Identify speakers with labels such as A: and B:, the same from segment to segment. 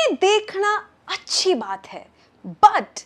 A: ये देखना अच्छी बात है, बट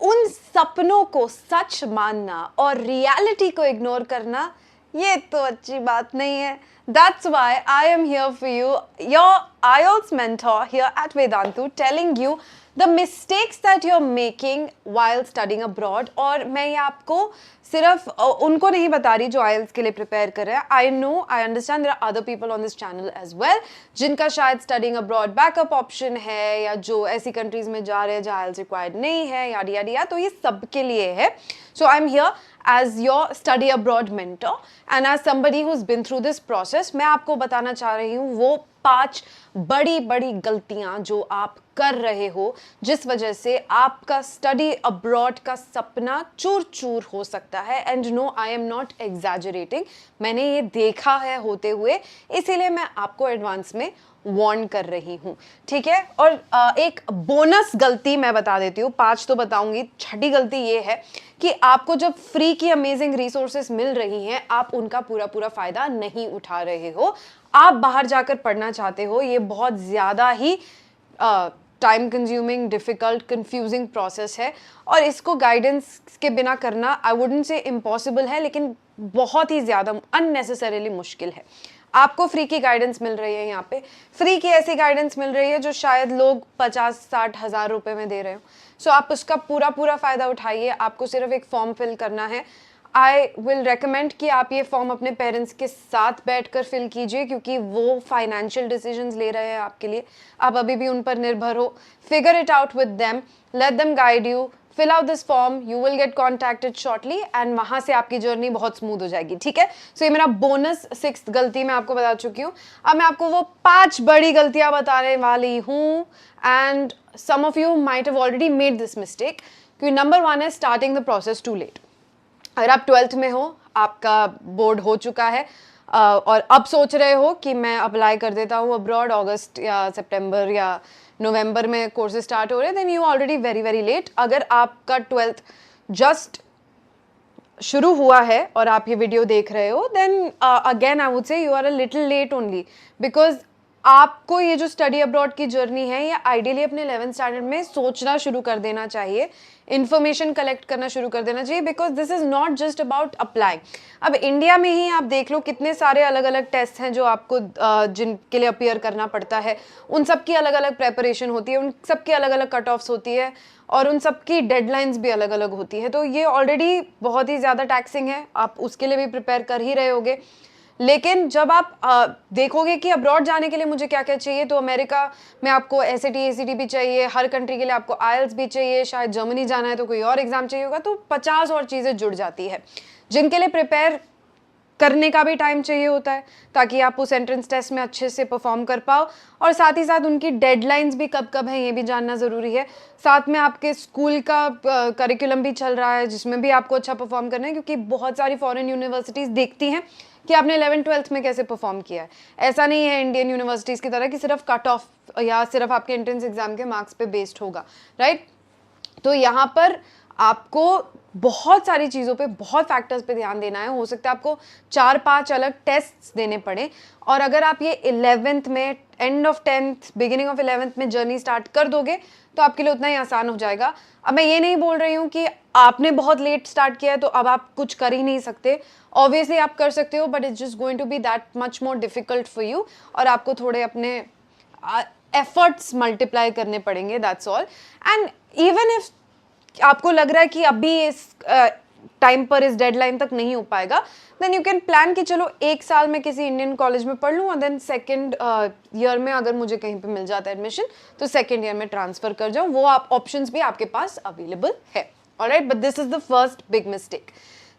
A: उन सपनों को सच मानना और रियलिटी को इग्नोर करना ये तो अच्छी बात नहीं है. That's why I am here for you, your IELTS mentor here at Vedantu, telling you the mistakes that you're making while studying abroad. और मैं ये आपको सिर्फ उनको नहीं बता रही जो IELTS के लिए प्रिपेयर कर रहे हैं. I know, I understand there are other people on this channel as well जिनका शायद studying abroad backup option है या जो ऐसी countries में जा रहे हैं जहाँ IELTS required नहीं है याडी याडी या, तो ये सबके लिए है. So I'm here as your study abroad mentor and as somebody who's been through this process. मैं आपको बताना चाह रही हूँ वो 5 बड़ी बड़ी गलतियां जो आप कर रहे हो जिस वजह से आपका स्टडी अब्रॉड का सपना चूर चूर हो सकता है. And no, I am not exaggerating, मैंने ये देखा है होते हुए, इसीलिए मैं आपको एडवांस में वार्न कर रही हूँ, ठीक है. और एक बोनस गलती मैं बता देती हूँ, 5 तो बताऊंगी. छठी गलती ये है कि आपको जब फ्री की अमेजिंग रिसोर्सेस मिल रही हैं आप उनका पूरा पूरा फायदा नहीं उठा रहे हो. आप बाहर जाकर पढ़ना चाहते हो, ये बहुत ज़्यादा ही time consuming, difficult, confusing process है और इसको गाइडेंस के बिना करना आई वुडंट से इम्पॉसिबल है, लेकिन बहुत ही ज़्यादा अननेसेसरीली मुश्किल है. आपको फ्री की गाइडेंस मिल रही है, यहाँ पे फ्री की ऐसी गाइडेंस मिल रही है जो शायद लोग 50-60 हज़ार रुपए में दे रहे हो. सो आप उसका पूरा पूरा फ़ायदा उठाइए. आपको सिर्फ एक फॉर्म फिल करना है. आई विल रेकमेंड कि आप ये फॉर्म अपने पेरेंट्स के साथ बैठकर फिल कीजिए क्योंकि वो फाइनेंशियल डिसीजंस ले रहे हैं आपके लिए. आप अभी भी उन पर निर्भर हो. Figure it out with them, let them guide you. Fill out this form, you will get contacted shortly and वहाँ से आपकी जर्नी बहुत स्मूथ हो जाएगी, ठीक है. सो ये मेरा बोनस 6th गलती मैं आपको बता चुकी हूँ. अब मैं आपको वो 5 बड़ी गलतियाँ बताने वाली हूँ and some of you might have already made this mistake. क्योंकि नंबर 1 है starting the process too late. अगर आप 12th में हो, आपका बोर्ड हो चुका है और अब सोच रहे हो कि मैं अप्लाई कर देता हूँ अब्रॉड, अगस्त या सितंबर या नवंबर में कोर्सेज स्टार्ट हो रहे हैं, then you already very very late. अगर आपका 12th जस्ट शुरू हुआ है और आप ये वीडियो देख रहे हो, then again I would say you are a little late only, because आपको ये जो स्टडी अब्रॉड की जर्नी है ये आइडियली अपने 11th स्टैंडर्ड में सोचना शुरू कर देना चाहिए, इन्फॉर्मेशन कलेक्ट करना शुरू कर देना चाहिए, because this is not just about applying. अब इंडिया में ही आप देख लो कितने सारे अलग अलग टेस्ट हैं जो आपको जिनके लिए अपीयर करना पड़ता है. उन सब की अलग अलग प्रेपरेशन होती है, उन सब की अलग अलग कट ऑफ्स होती है और उन सब की डेडलाइंस भी अलग अलग होती है. तो ये ऑलरेडी बहुत ही ज़्यादा टैक्सिंग है, आप उसके लिए भी प्रिपेयर कर ही रहे होगे. लेकिन जब आप देखोगे कि अब्रॉड जाने के लिए मुझे क्या क्या चाहिए, तो अमेरिका में आपको SAT ACT भी चाहिए, हर कंट्री के लिए आपको IELTS भी चाहिए, शायद जर्मनी जाना है तो कोई और एग्जाम चाहिए होगा, तो 50 और चीज़ें जुड़ जाती है जिनके लिए प्रिपेयर करने का भी टाइम चाहिए होता है ताकि आप उस एंट्रेंस टेस्ट में अच्छे से परफॉर्म कर पाओ. और साथ ही साथ उनकी डेडलाइंस भी कब कब है ये भी जानना ज़रूरी है. साथ में आपके स्कूल का करिकुलम भी चल रहा है जिसमें भी आपको अच्छा परफॉर्म करना है, क्योंकि बहुत सारी फॉरेन यूनिवर्सिटीज़ देखती हैं कि आपने 11th-12th में कैसे परफॉर्म किया है. ऐसा नहीं है इंडियन यूनिवर्सिटीज़ की तरह कि सिर्फ कट ऑफ या सिर्फ आपके एंट्रेंस एग्जाम के मार्क्स पे बेस्ड होगा, राइट. तो यहाँ पर आपको बहुत सारी चीज़ों पे, बहुत फैक्टर्स पे ध्यान देना है. हो सकता है आपको 4-5 अलग टेस्ट्स देने पड़े, और अगर आप ये 11th में, end of 10th, beginning of 11th में जर्नी स्टार्ट कर दोगे तो आपके लिए उतना ही आसान हो जाएगा. अब मैं ये नहीं बोल रही हूँ कि आपने बहुत लेट स्टार्ट किया है तो अब आप कुछ कर ही नहीं सकते. ऑब्वियसली आप कर सकते हो, but it's just going to be that much more difficult for you, और आपको थोड़े अपने एफर्ट्स मल्टीप्लाई करने पड़ेंगे, that's all. And even if आपको लग रहा है कि अभी इस टाइम पर इस डेडलाइन तक नहीं हो पाएगा, देन यू कैन प्लान कि चलो 1 साल में किसी इंडियन कॉलेज में पढ़ लूँ और देन 2nd ईयर में अगर मुझे कहीं पे मिल जाता है एडमिशन तो 2nd ईयर में ट्रांसफ़र कर जाऊँ. वो आप ऑप्शंस भी आपके पास अवेलेबल है. Alright, but this is the first big mistake.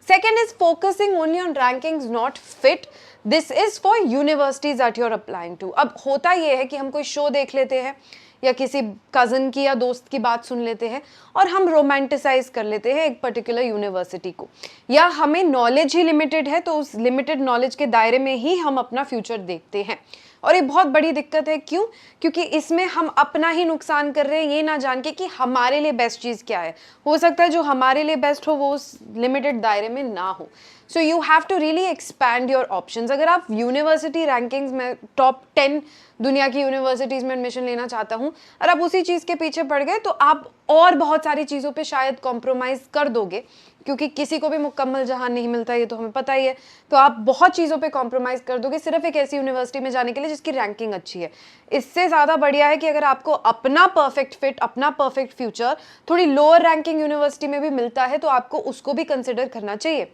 A: Second is focusing only on rankings not fit. This is for universities that you're applying to. अब होता ये है कि हम कोई शो देख लेते हैं या किसी कज़न की या दोस्त की बात सुन लेते हैं और हम रोमांटिसाइज कर लेते हैं एक पर्टिकुलर यूनिवर्सिटी को, या हमें नॉलेज ही लिमिटेड है तो उस लिमिटेड नॉलेज के दायरे में ही हम अपना फ्यूचर देखते हैं. और ये बहुत बड़ी दिक्कत है. क्यों? क्योंकि इसमें हम अपना ही नुकसान कर रहे हैं ये ना जान के कि हमारे लिए बेस्ट चीज़ क्या है. हो सकता है जो हमारे लिए बेस्ट हो वो उस लिमिटेड दायरे में ना हो. So you have to really expand your options. अगर आप यूनिवर्सिटी रैंकिंग्स में टॉप 10 दुनिया की यूनिवर्सिटीज़ में एडमिशन लेना चाहता हूँ और आप उसी चीज़ के पीछे पड़ गए, तो आप और बहुत सारी चीज़ों पे शायद कॉम्प्रोमाइज़ कर दोगे, क्योंकि किसी को भी मुकम्मल जहान नहीं मिलता, ये तो हमें पता ही है. तो आप बहुत चीज़ों पे कॉम्प्रोमाइज़ कर दोगे सिर्फ एक ऐसी यूनिवर्सिटी में जाने के लिए जिसकी रैंकिंग अच्छी है. इससे ज़्यादा बढ़िया है कि अगर आपको अपना परफेक्ट फिट, अपना परफेक्ट फ्यूचर थोड़ी लोअर रैंकिंग यूनिवर्सिटी में भी मिलता है, तो आपको उसको भी कंसिडर करना चाहिए.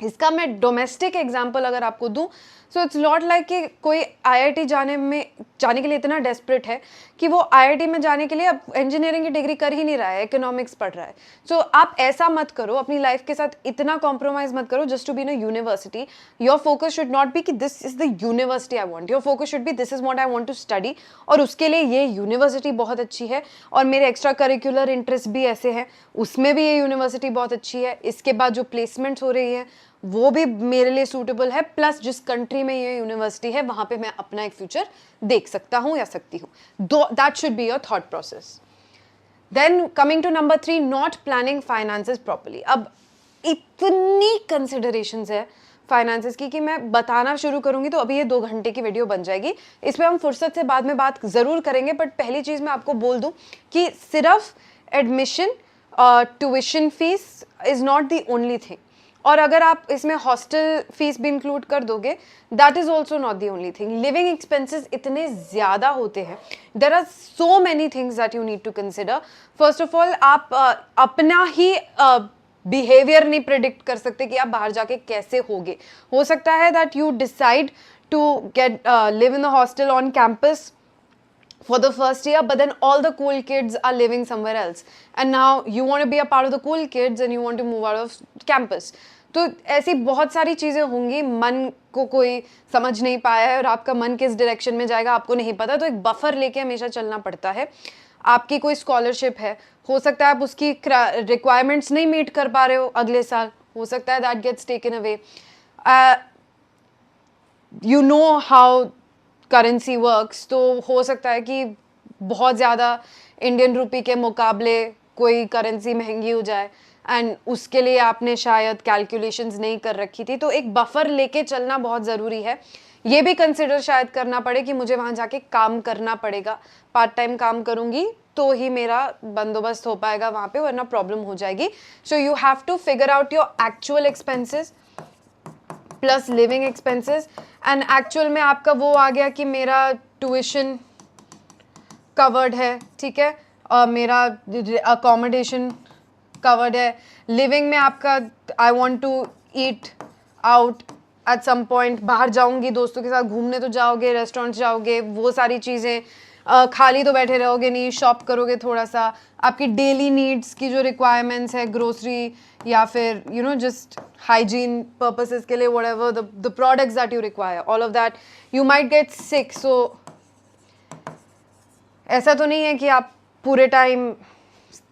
A: इसका मैं डोमेस्टिक एग्जाम्पल अगर आपको दूं, सो इट्स नॉट लाइक कि कोई आईआईटी जाने के लिए इतना डेस्परेट है कि वो आईआईटी में जाने के लिए अब इंजीनियरिंग की डिग्री कर ही नहीं रहा है, इकोनॉमिक्स पढ़ रहा है. सो आप ऐसा मत करो, अपनी लाइफ के साथ इतना कॉम्प्रोमाइज़ मत करो just to be in a university. Your focus should not be कि this is the university I want. Your focus should be this is what I want to study, और उसके लिए ये यूनिवर्सिटी बहुत अच्छी है और मेरे एक्स्ट्रा करिकुलर इंटरेस्ट भी ऐसे हैं, उसमें भी ये यूनिवर्सिटी बहुत अच्छी है. इसके बाद जो प्लेसमेंट्स हो रही है वो भी मेरे लिए सूटेबल है, प्लस जिस कंट्री में ये यूनिवर्सिटी है वहाँ पे मैं अपना एक फ्यूचर देख सकता हूँ या सकती हूँ. That should be your thought process. Then coming to number 3, not planning finances properly. अब इतनी कंसिडरेशंस है फाइनेंसेस की कि मैं बताना शुरू करूंगी तो अभी ये 2 घंटे की वीडियो बन जाएगी. इस पर हम फुर्सत से बाद में बात ज़रूर करेंगे, बट पहली चीज़ मैं आपको बोल दूं कि सिर्फ admission, tuition fees is not the only thing. और अगर आप इसमें हॉस्टल फीस भी इंक्लूड कर दोगे, that is also not the only thing. Living expenses इतने ज़्यादा होते हैं, there are so many things that you need to consider. First of all, आप अपना ही बिहेवियर नहीं प्रिडिक्ट कर सकते कि आप बाहर जाके कैसे होगे. हो सकता है that you decide to get live in a hostel on campus for the first year, but then all the cool kids are living somewhere else, and now you want to be a part of the cool kids and you want to move out of campus. तो ऐसी बहुत सारी चीज़ें होंगी. मन को कोई समझ नहीं पाया है और आपका मन किस डायरेक्शन में जाएगा आपको नहीं पता, तो एक बफर लेके हमेशा चलना पड़ता है. आपकी कोई स्कॉलरशिप है, हो सकता है आप उसकी रिक्वायरमेंट्स नहीं मीट कर पा रहे हो अगले साल, हो सकता है that gets taken away. You know how currency works, तो हो सकता है कि बहुत ज़्यादा इंडियन रुपी के मुकाबले कोई करेंसी महंगी हो जाए, एंड उसके लिए आपने शायद कैलकुलेशंस नहीं कर रखी थी. तो एक बफर लेके चलना बहुत ज़रूरी है. ये भी कंसिडर शायद करना पड़े कि मुझे वहाँ जाके काम करना पड़ेगा, पार्ट टाइम काम करूँगी तो ही मेरा बंदोबस्त हो पाएगा वहाँ पे, वरना प्रॉब्लम हो जाएगी. So you have to figure out your actual expenses plus living expenses. And actual में आपका वो आ गया कि मेरा ट्यूशन कवर्ड है, ठीक है, मेरा अकोमोडेशन कवर्ड है. लिविंग में आपका I want to eat out at some point, बाहर जाऊंगी दोस्तों के साथ घूमने, तो जाओगे, रेस्टोरेंट्स जाओगे, वो सारी चीज़ें. खाली तो बैठे रहोगे नहीं, शॉप करोगे थोड़ा सा. आपकी डेली नीड्स की जो रिक्वायरमेंट्स है, ग्रोसरी या फिर you know just hygiene purposes के लिए whatever the products that you require, all of that. You might get sick, so ऐसा तो नहीं है कि आप पूरे टाइम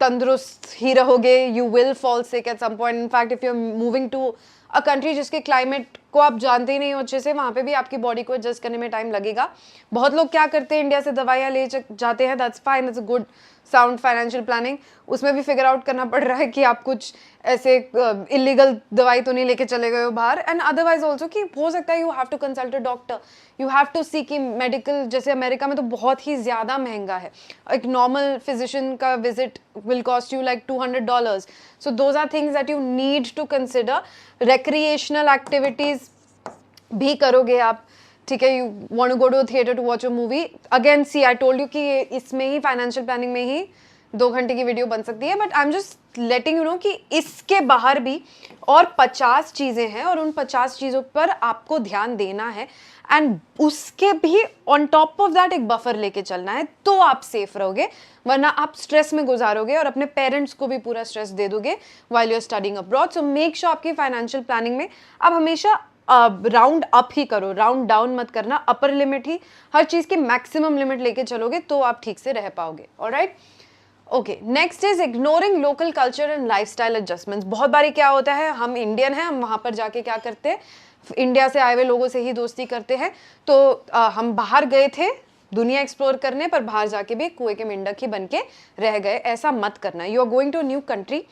A: तंदुरुस्त ही रहोगे. You will fall sick at some point. In fact if you are moving to a country जिसके क्लाइमेट को आप जानते ही नहीं हो अच्छे से, वहाँ पे भी आपकी बॉडी को एडजस्ट करने में टाइम लगेगा. बहुत लोग क्या करते हैं, इंडिया से दवाइयाँ ले जाते हैं, that's fine, it's a good sound financial planning. उसमें भी फिगर आउट करना पड़ रहा है कि आप कुछ ऐसे इलीगल दवाई तो नहीं लेके चले गए हो बाहर. एंड अदरवाइज ऑल्सो कि हो सकता है you have to consult a doctor, you have to see कि मेडिकल, जैसे अमेरिका में तो बहुत ही ज़्यादा महंगा है. एक नॉर्मल फिजिशियन का visit will cost you like $200. So those are things that you need to consider. Recreational activities भी करोगे आप, ठीक है. You want to go to theatre to watch a movie, again see I told you कि इसमें ही financial planning में ही 2 घंटे की वीडियो बन सकती है. But I am just letting you know कि इसके बाहर भी और 50 चीज़ें हैं और उन 50 चीज़ों पर आपको ध्यान देना है. एंड उसके भी ऑन टॉप ऑफ दैट एक बफर लेके चलना है, तो आप सेफ रहोगे. वरना आप स्ट्रेस में गुजारोगे और अपने पेरेंट्स को भी पूरा स्ट्रेस दे दोगे while you are studying abroad. So make sure आपकी फाइनेंशियल प्लानिंग में आप हमेशा राउंड अप ही करो, राउंड डाउन मत करना. अपर लिमिट ही, हर चीज़ की मैक्सिमम लिमिट लेके चलोगे तो आप ठीक से रह पाओगे. Alright, okay. Next is ignoring local culture and lifestyle adjustments. बहुत बारी क्या होता है, हम इंडियन हैं, हम वहाँ पर जाके क्या करते हैं, इंडिया से आए हुए लोगों से ही दोस्ती करते हैं. तो हम बाहर गए थे दुनिया एक्सप्लोर करने, पर बाहर जाके भी कुएं के मेंढक ही बन के रह गए. ऐसा मत करना. You are going to a new country,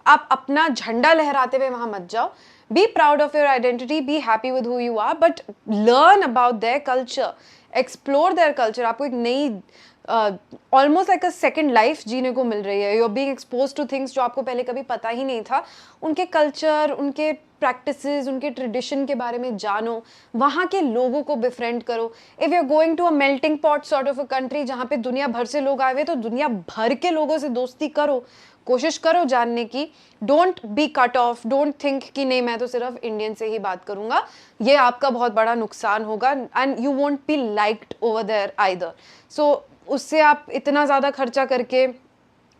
A: आप अपना झंडा लहराते हुए वहाँ मत जाओ. Be proud of your identity, be happy with who you are, but learn about their culture, explore their culture. आपको एक नई almost like a second life जीने को मिल रही है. You are being expose to things जो आपको पहले कभी पता ही नहीं था. उनके कल्चर, उनके प्रैक्टिसेस, उनके ट्रेडिशन के बारे में जानो, वहाँ के लोगों को बिफ्रेंड करो. If you are going to a melting pot sort of a country जहाँ पे दुनिया भर से लोग आए हुए, तो दुनिया भर के लोगों से दोस्ती करो, कोशिश करो जानने की. Don't be cut off, don't think कि नहीं मैं तो सिर्फ इंडियन से ही बात करूंगा. ये आपका बहुत बड़ा नुकसान होगा and you won't be liked over there either. So उससे आप इतना ज़्यादा खर्चा करके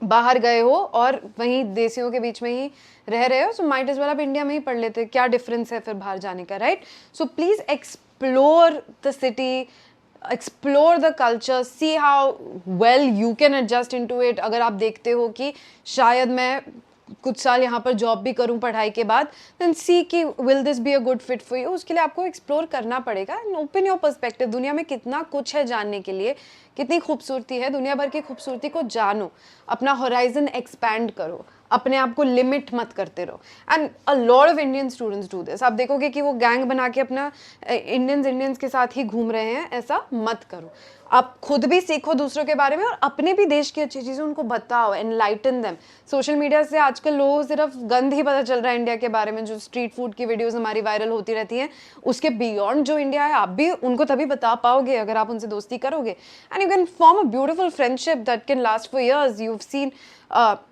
A: बाहर गए हो और वहीं देसियों के बीच में ही रह रहे हो, सो माइट एज वेल आप इंडिया में ही पढ़ लेते. क्या डिफरेंस है फिर बाहर जाने का, right? So please explore the city, explore the culture, see how well you can adjust into it. अगर आप देखते हो कि शायद मैं कुछ साल यहाँ पर जॉब भी करूँ पढ़ाई के बाद, देन सी कि will this be a good fit for you. उसके लिए आपको एक्सप्लोर करना पड़ेगा एंड ओपन योर पर्सपेक्टिव. दुनिया में कितना कुछ है जानने के लिए, कितनी खूबसूरती है, दुनिया भर की खूबसूरती को जानो, अपना होराइजन एक्सपैंड करो, अपने आप को लिमिट मत करते रहो. And a lot of Indian students do this. आप देखोगे कि वो गैंग बना के अपना इंडियंस के साथ ही घूम रहे हैं. ऐसा मत करो. आप खुद भी सीखो दूसरों के बारे में और अपने भी देश की अच्छी चीज़ें उनको बताओ, एनलाइटन देम. सोशल मीडिया से आजकल लोगों को सिर्फ गंद ही पता चल रहा है इंडिया के बारे में. जो स्ट्रीट फूड की वीडियोस हमारी वायरल होती रहती हैं, उसके बियॉन्ड जो इंडिया है आप भी उनको तभी बता पाओगे अगर आप उनसे दोस्ती करोगे. And you can form a beautiful friendship that can last for years. You have seen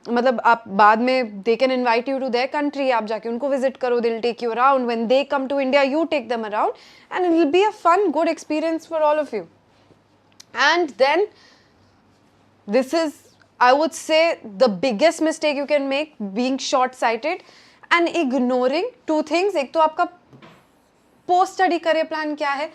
A: मतलब आप बाद में they can invite you to their country, आप जाके उनको विजिट करो, they will take you around. When they come to India you take them around and it will be a fun good experience for all of you. And then this is, I would say, the biggest mistake you can make, being short-sighted and ignoring two things. एक तो आपका post study career plan क्या है.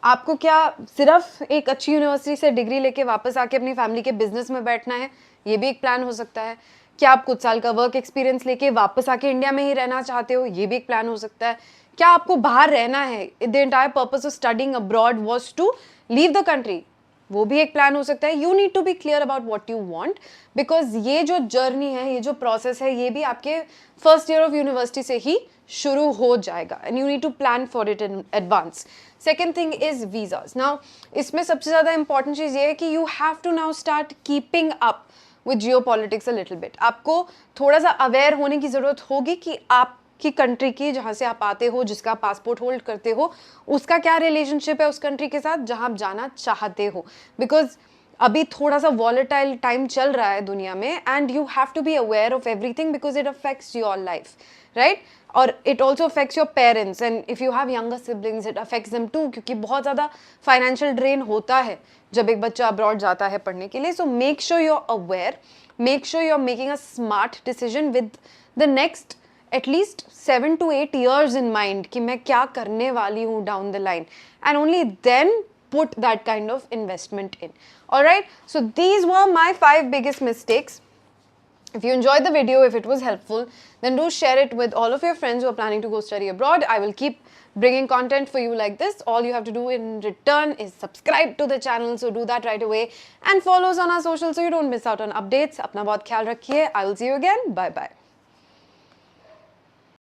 A: आपको क्या सिर्फ एक अच्छी यूनिवर्सिटी से डिग्री लेके वापस आके अपनी फैमिली के बिजनेस में बैठना है, ये भी एक प्लान हो सकता है. क्या आप कुछ साल का वर्क एक्सपीरियंस लेके वापस आके इंडिया में ही रहना चाहते हो, ये भी एक प्लान हो सकता है. क्या आपको बाहर रहना है, the entire purpose of studying abroad was to leave the country, वो भी एक प्लान हो सकता है. You need to be clear about what you want, because ये जो जर्नी है, ये जो प्रोसेस है, ये भी आपके फर्स्ट ईयर ऑफ यूनिवर्सिटी से ही शुरू हो जाएगा and you need to plan for it in advance. Second thing is visas. Now इसमें सबसे ज़्यादा इंपॉर्टेंट चीज़ ये है कि you have to now start keeping up with geopolitics a little bit. आपको थोड़ा सा अवेयर होने की ज़रूरत होगी कि आप की कंट्री की जहाँ से आप आते हो, जिसका पासपोर्ट होल्ड करते हो, उसका क्या रिलेशनशिप है उस कंट्री के साथ जहाँ आप जाना चाहते हो. बिकॉज अभी थोड़ा सा वॉलेटाइल टाइम चल रहा है दुनिया में and you have to be aware of everything because it affects your life, right? और it also affects your parents and if you have younger siblings it affects them too, क्योंकि बहुत ज़्यादा financial drain होता है जब एक बच्चा abroad जाता है पढ़ने के लिए. So make sure you are aware, make sure you are making a smart decision with the next at least 7 to 8 years in mind कि मैं क्या करने वाली हूँ down the line, and only then put that kind of investment in. Alright, so these were my 5 biggest mistakes. If you enjoyed the video, if it was helpful, then do share it with all of your friends who are planning to go study abroad. I will keep bringing content for you like this. All you have to do in return is subscribe to the channel, so do that right away, and follow us on our socials so you don't miss out on updates. अपना बहुत ख्याल रखिए. I will see you again. Bye bye.